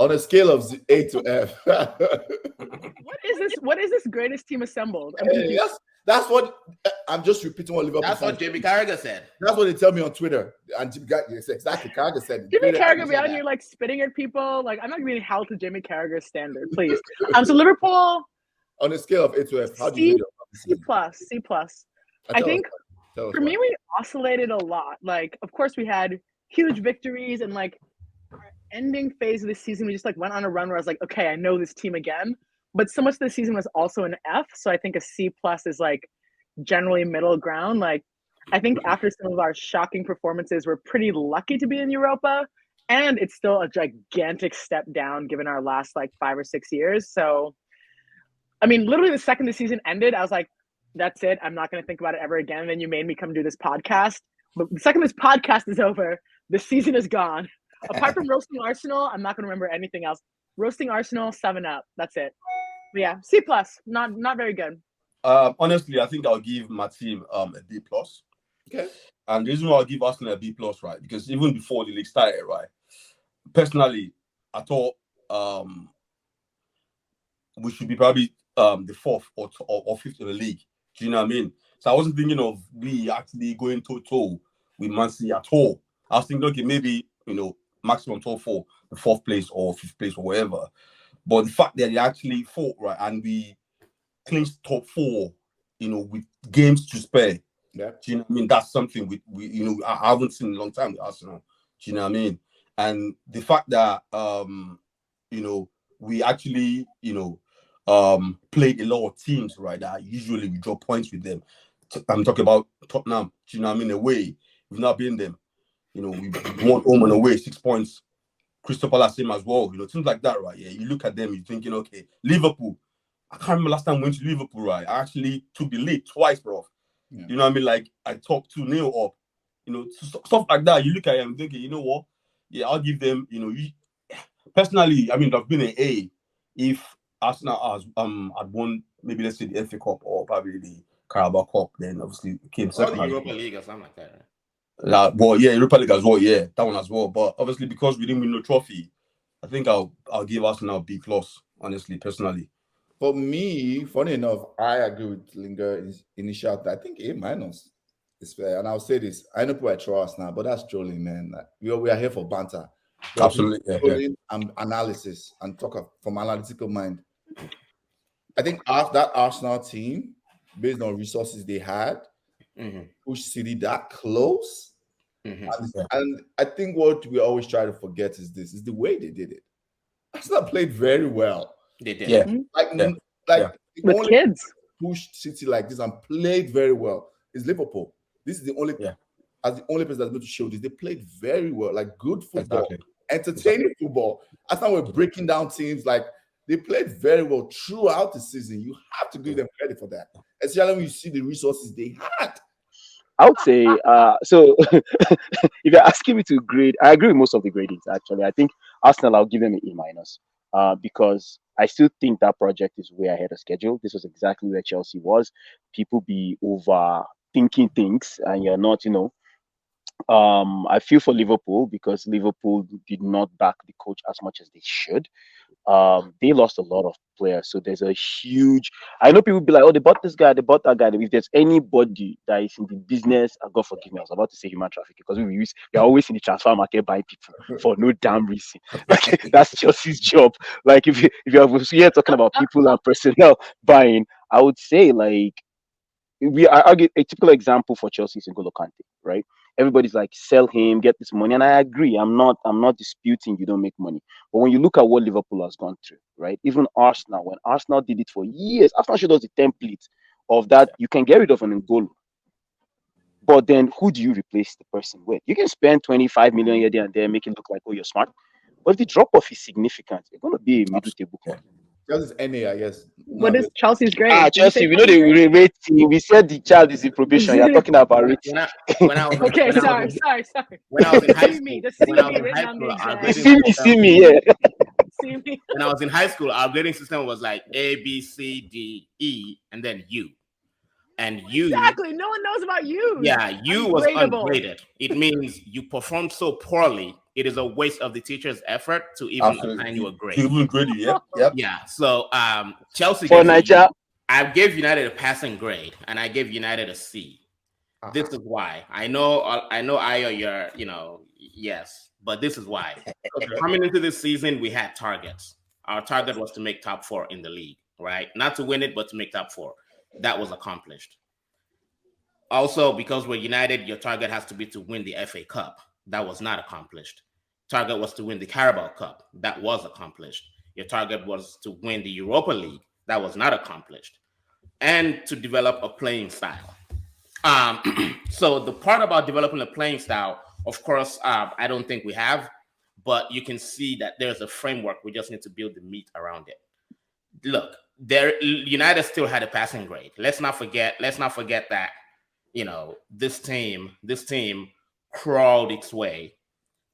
On a scale of A to F. What is this greatest team assembled? I mean, that's what I'm just repeating what Liverpool. That's what Jamie Carragher said. That's what they tell me on Twitter. And Jimmy Carragher, exactly. Carragher said. Jimmy Carragher be out here like spitting at people. Like, I'm not being held to Jimmy Carragher's standard, please. So Liverpool on a scale of A to F, how do you rate your C plus. I think for me we oscillated a lot. Like, of course we had huge victories, and like our ending phase of the season, we just like went on a run where I was like, okay, I know this team again. But so much of the season was also an F, so I think a C plus is like generally middle ground. Like, I think after some of our shocking performances, we're pretty lucky to be in Europa, and it's still a gigantic step down given our last like 5 or 6 years. So, I mean, literally the second the season ended, I was like, that's it. I'm not going to think about it ever again. And then you made me come do this podcast. But the second this podcast is over, the season is gone. Apart from roasting Arsenal, I'm not going to remember anything else. Roasting Arsenal, 7-up. That's it. But yeah, C plus, not very good. Honestly, I think I'll give my team a B plus. Okay. And the reason why I'll give Arsenal a B plus, right? Because even before the league started, right? Personally, I thought we should be probably the fourth or fifth in the league. Do you know what I mean? So I wasn't thinking of we actually going toe-to-toe with Man City at all. I was thinking, okay, maybe, maximum top 4, the 4th place or 5th place or whatever. But the fact that they actually fought, right, and we clinched top 4, with games to spare. Yeah. Do you know what I mean? That's something we I haven't seen in a long time with Arsenal. Do you know what I mean? And the fact that we actually, played a lot of teams, right, that usually we draw points with them. I'm talking about Tottenham. Do you know what I mean? Away, we've not been them. We won home and away, 6 points. Crystal Palace same as well. Things like that, right? Yeah, you look at them, you're thinking, okay, Liverpool. I can't remember last time we went to Liverpool, right? I actually took the lead twice, bro. Yeah. You know what I mean? Like, I talked 2-0 up. Stuff like that. You look at them thinking, you know what? Yeah, I'll give them, personally, I mean, I've been an A. If Arsenal had won, maybe let's say the FA Cup or probably the Carabao Cup, then obviously it came second. Or the Europa League or something like that, right? Europa League as well, yeah, that one as well. But obviously, because we didn't win no trophy, I think I'll give Arsenal B plus, honestly, personally. For me, funny enough, I agree with Linger's initial. I think A minus is fair, and I'll say this: I know people I trust now, but that's trolling, man. We are here for banter. Absolutely, trolling and analysis and talk from analytical mind. I think that Arsenal team, based on resources they had, pushed City that close. And I think what we always try to forget is the way they did it. Arsenal played very well. They did. Yeah. With kids pushed City like this and played very well is Liverpool. This is the only as the only person that's going to show this. They played very well, like good football, entertaining football. As now we're breaking down teams, like they played very well throughout the season. You have to give them credit for that, especially when you see the resources they had. I would say, so if you're asking me to grade, I agree with most of the gradings, actually. I think Arsenal, I'll give them an E minus because I still think that project is way ahead of schedule. This was exactly where Chelsea was. People be overthinking things and you're not, I feel for Liverpool because Liverpool did not back the coach as much as they should. They lost a lot of players, so there's a huge. I know people be like, "Oh, they bought this guy, they bought that guy." If there's anybody that is in the business, God forgive me, I was about to say human trafficking because we are always in the transfer market buying people for no damn reason. Like, that's Chelsea's job. Like if you're here talking about people and personnel buying, I would say like I argue a typical example for Chelsea is N'Golo Kante, right? Everybody's like, sell him, get this money. And I agree. I'm not disputing you don't make money. But when you look at what Liverpool has gone through, right? Even Arsenal, when Arsenal did it for years, Arsenal showed us the template of that. You can get rid of an N'Golo. But then who do you replace the person with? You can spend 25 million here, there, and there, make it look like, oh, you're smart. But if the drop-off is significant, you're going to be a middle table club. Chelsea's NA, I guess. What is Chelsea's grade? Chelsea, we know they rate team. We said the child is in probation. You're talking about rating. Okay, sorry. When I was in high school, see me, yeah. See me. When I was in high school, our grading system was like A, B, C, D, E, and then U. And U. Exactly. No one knows about you. Yeah, U was ungraded. It means you performed so poorly it is a waste of the teacher's effort to even assign you a grade. Even grade you, yep. Yeah. So Chelsea for Nigeria, I gave United a passing grade, and I gave United a C. This is why. I know Ayo, you're, yes, but this is why. Coming into this season, we had targets. Our target was to make top 4 in the league, right? Not to win it, but to make top 4. That was accomplished. Also, because we're United, your target has to be to win the FA Cup. That was not accomplished. Target was to win the Carabao Cup. That was accomplished. Your target was to win the Europa League. That was not accomplished. And to develop a playing style. So the part about developing a playing style, of course, I don't think we have, but you can see that there's a framework. We just need to build the meat around it. Look, United still had a passing grade. Let's not forget that, this team crawled its way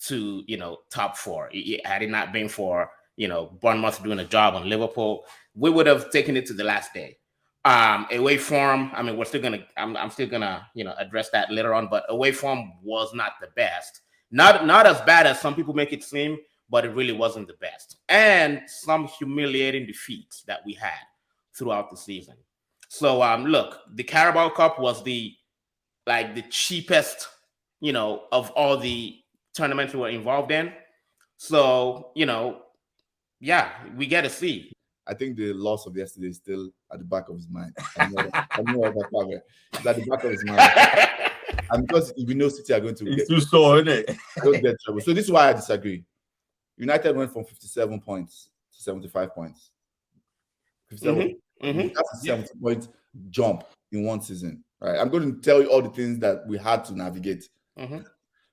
to, top 4. Had it not been for, Bournemouth doing a job on Liverpool, we would have taken it to the last day. Away form, I mean, I'm still gonna, address that later on, but away form was not the best. Not as bad as some people make it seem, but it really wasn't the best. And some humiliating defeats that we had throughout the season. So, look, the Carabao Cup was the cheapest, of all the tournaments we were involved in. So, yeah, we get a C. I think the loss of yesterday is still at the back of his mind. I know Oga Kwame. It's at the back of his mind. And because we know City are going to it's too sore, isn't it? Don't get trouble. So this is why I disagree. United went from 57 points to 75 points. 57. That's a 70-point jump in one season. Right? I'm going to tell you all the things that we had to navigate.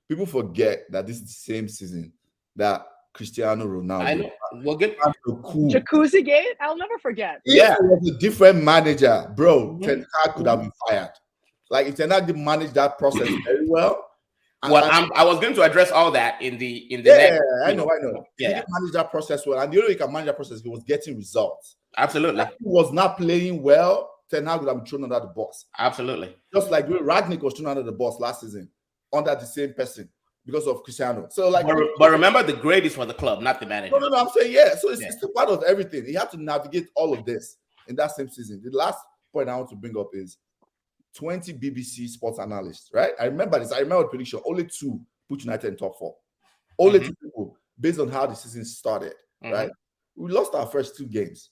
People forget that this is the same season that Cristiano Ronaldo. I know. We'll get Jacuzzi Gate. I'll never forget. If it was a different manager, bro, Ten Hag could have been fired. Like if Ten Hag didn't manage that process very well. I was going to address all that in the next. I know. He didn't manage that process well, and the only way he can manage that process, he was getting results. Absolutely. If he was not playing well, Ten Hag would have been thrown under the bus. Absolutely. Just like Ragnick was thrown under the bus last season under the same person. Because of Cristiano. So but remember, the grade is for the club, not the manager. No, I'm saying So it's a part of everything. He had to navigate all of this in that same season. The last point I want to bring up is 20 BBC sports analysts, right? I remember this. I remember the prediction. Only 2 put United in top 4. Only 2 people, based on how the season started, right? We lost our first 2 games.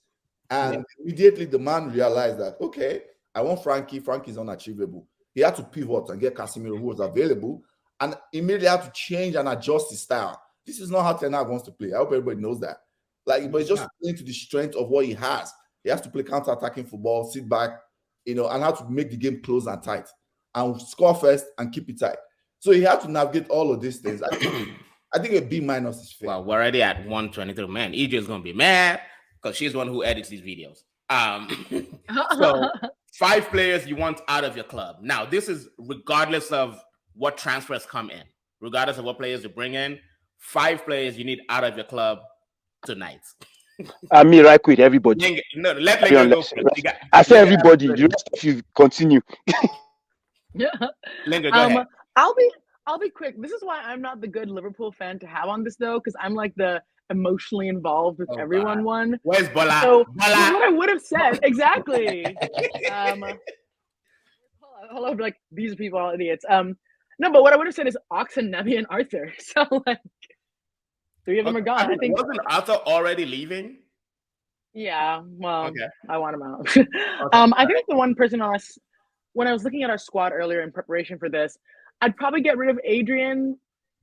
And immediately the man realized that, okay, I want Frankie. Frankie's unachievable. He had to pivot and get Casemiro, who was available, and immediately have to change and adjust his style. This is not how Ten Hag wants to play. I hope everybody knows that. But he's just playing to the strength of what he has. He has to play counter-attacking football, sit back, and how to make the game close and tight, and score first and keep it tight. So he had to navigate all of these things. I think a B- is fair. Well, we're already at 123. Man, Eedris is gonna be mad because she's the one who edits these videos. So 5 players you want out of your club. Now, this is regardless of what transfers come in, regardless of what players you bring in. 5 players you need out of your club tonight. Me right quick, everybody. No, let me go. I say everybody. The rest of you continue. Lingerr, go ahead. I'll be quick. This is why I'm not the good Liverpool fan to have on this though, because I'm like the emotionally involved with everyone God. one. Where's Bola? So Bola? what I would have said exactly. Hold on, like these people are idiots. No, but what I would have said is Oxen, Nemi, and Arthur. So like 3 of them are gone. I think wasn't Arthur already leaving? Yeah, well, I want him out. Okay. I think the one person when I was looking at our squad earlier in preparation for this, I'd probably get rid of Adrian,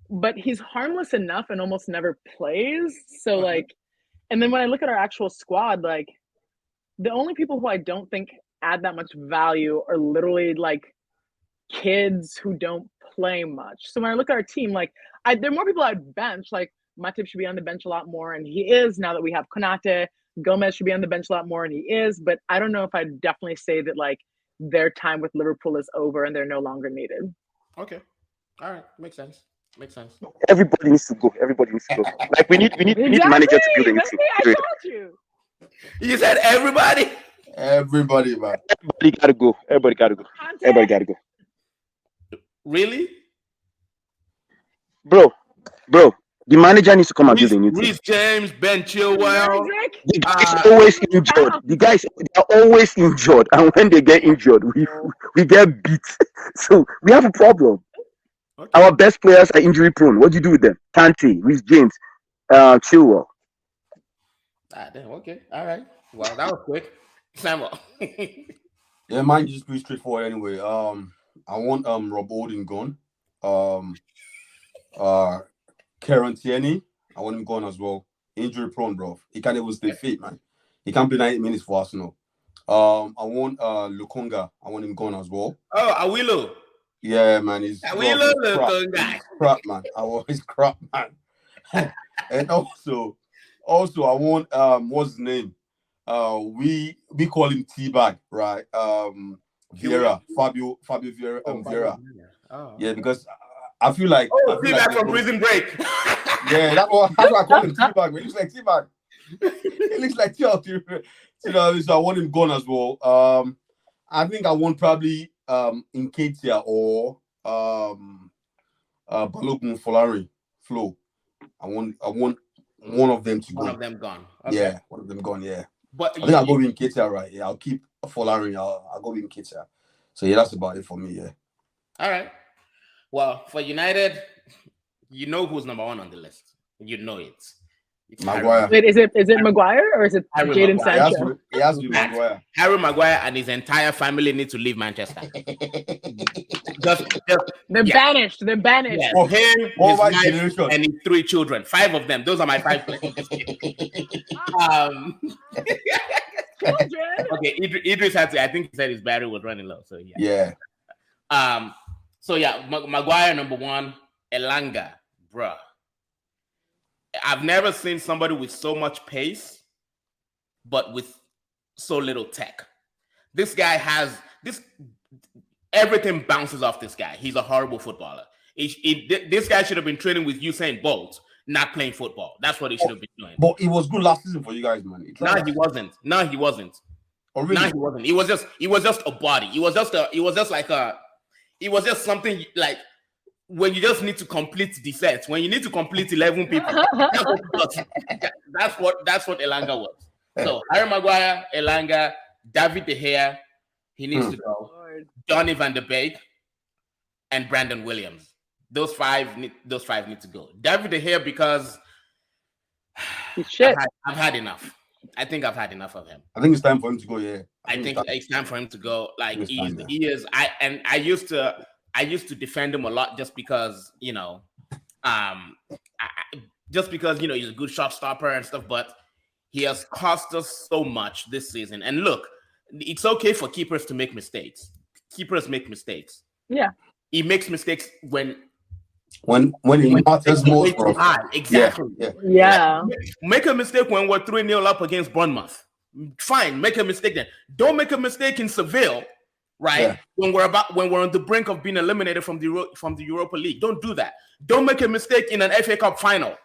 but he's harmless enough and almost never plays. So like, and then when I look at our actual squad, like the only people who I don't think add that much value are literally like kids who don't play much. So when I look at our team, like there are more people I'd bench. Like Matip should be on the bench a lot more, and he is now that we have Konate. Gomez should be on the bench a lot more, and he is. But I don't know if I'd definitely say that like their time with Liverpool is over and they're no longer needed. Okay, all right, makes sense. Everybody needs to go. Like we need manager to build a new team. I told you. You said everybody. Everybody, man. Everybody gotta go. Really? Bro, The manager needs to come and build a new team. Reece James, Ben Chilwell. The guys always injured. The guys are always injured, and when they get injured, we get beat. So we have a problem. Okay. Our best players are injury prone. What do you do with them? Kante, Reece James, Chilwell. Damn, okay, all right. Well, that was quick. Samuel. Yeah, mine is just pretty straightforward anyway. I want Rob Holding gone. Kieran Tierney, I want him gone as well. Injury prone, bro. He can't even stay fit, man. He can't play 90 minutes for Arsenal. I want Lukonga. I want him gone as well. Oh, Awilo. Yeah, man. He's Awilo Lukonga. Crap, man. He's crap, man. And also I want what's his name? We call him T-Bag, right? Vieira, Fabio Vieira. Vieira. Oh, yeah, because I feel like T-Bag from Prison Break. Yeah, that's what I call him, T-Bag. He looks like T-Bag. He looks like T-Bag. So I want him gone as well. I think I want probably Nketiah or Balogun Folari Flo. I want one of them to go. One of them gone. Okay. Yeah, one of them gone. Yeah, but I think I'll go with Nketiah, right? Yeah, I'll keep Folari. I'll go with Nketiah. So yeah, that's about it for me. Yeah. All right. Well, for United, you know who's number one on the list. You know it. It's Maguire. Wait, is it Maguire or is it Jadon Sancho? It has to be Maguire. Harry Maguire and his entire family need to leave Manchester. They're banished. They're banished. Yeah. For him, his wife, and his 3 children. 5 of them. Those are my 5 players. Okay, Eedris had to. I think he said his battery was running low. So yeah. So yeah, Maguire number 1. Elanga, bruh. I've never seen somebody with so much pace, but with so little tech. This guy has this. Everything bounces off this guy. He's a horrible footballer. This guy should have been training with Usain Bolt, not playing football. That's what he should have been doing. But it was good last season for you guys, man. No, he wasn't. Oh, really? No, he wasn't. He was just a body. It was just something like when you just need to complete the set. When you need to complete 11 people. That's what Elanga was. So Harry Maguire, Elanga, David De Gea, he needs to go. Donny van de Beek and Brandon Williams. Those five need to go. David De Gea because I've had enough. I think I've had enough of him. I think it's time for him to go. Yeah, I think it's time for him to go. Like he is. I used to defend him a lot just because he's a good shot stopper and stuff. But he has cost us so much this season. And look, it's okay for keepers to make mistakes. Keepers make mistakes. Yeah, he makes mistakes when he matters most. Exactly. Yeah. Make a mistake when we're 3-0 up against Bournemouth. Fine, make a mistake then. Don't make a mistake in Seville, right? Yeah. When we're on the brink of being eliminated from the Europa League. Don't do that. Don't make a mistake in an FA Cup final